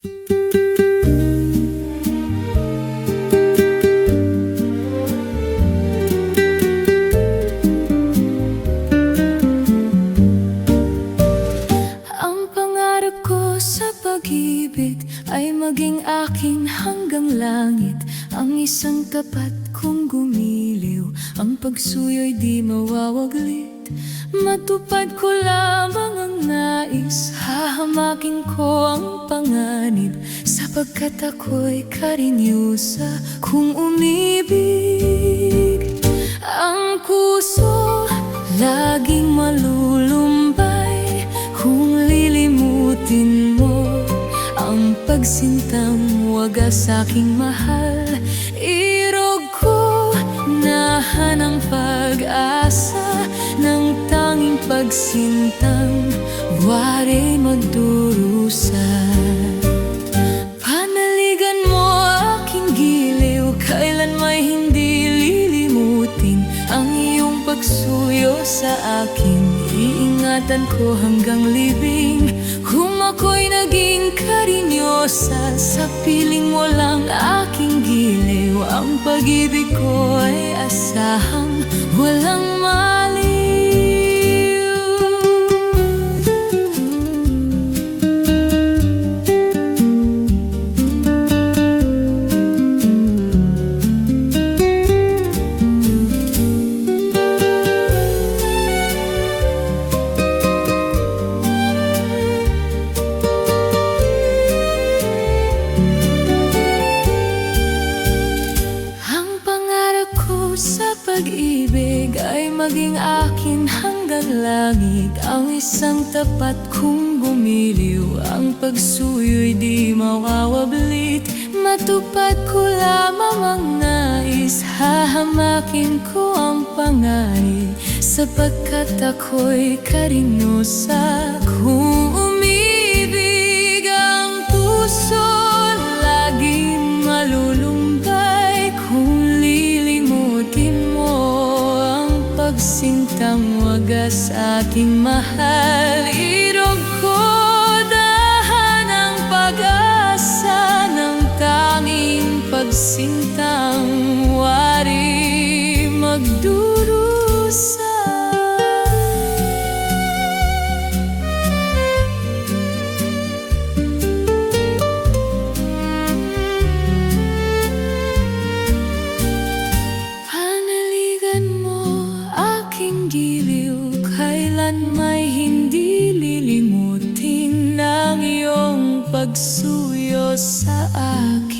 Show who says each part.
Speaker 1: Ang pangarap ko sa pag-ibig ay maging akin hanggang langit. Ang isang tapat kong gumiliw, ang pagsuyo'y di mawawaglit. Matupad ko lamang ang nais, hahamakin ko ang panganib, sapagkat ako'y karinyusa kung umibig. Ang puso laging malulumbay kung lilimutin mo ang pagsintang wagas aking mahal. Irog ko nahanang pag-asa ng tanging pagsintang wari magdurusa. Panaligan mo aking giliw, kailan may hindi lilimutin ang iyong pagsuyo sa akin. Iingatan ko hanggang libing, kung ako'y naging karinyosa sa piling mo lang aking giliw. Ang pag-ibig ko ay asahang walang maliw. Sa pag-ibig ay maging akin hanggang langit. Ang isang tapat kong gumiliw, ang pagsuyo'y di mawawablit. Matupad ko lamang ang nais, hahamakin ko ang panganib, sapagkat ako'y karinyusa kung umibig. Ang puso laging malulumbay kung lilimutin mo ang pagsintang wagas aking mahal. Irog ko dahan ang pag-asa ng tanging pagsintang wari magdurusa. Giliw, kailan may hindi lilimutin ang iyong pagsuyo sa akin.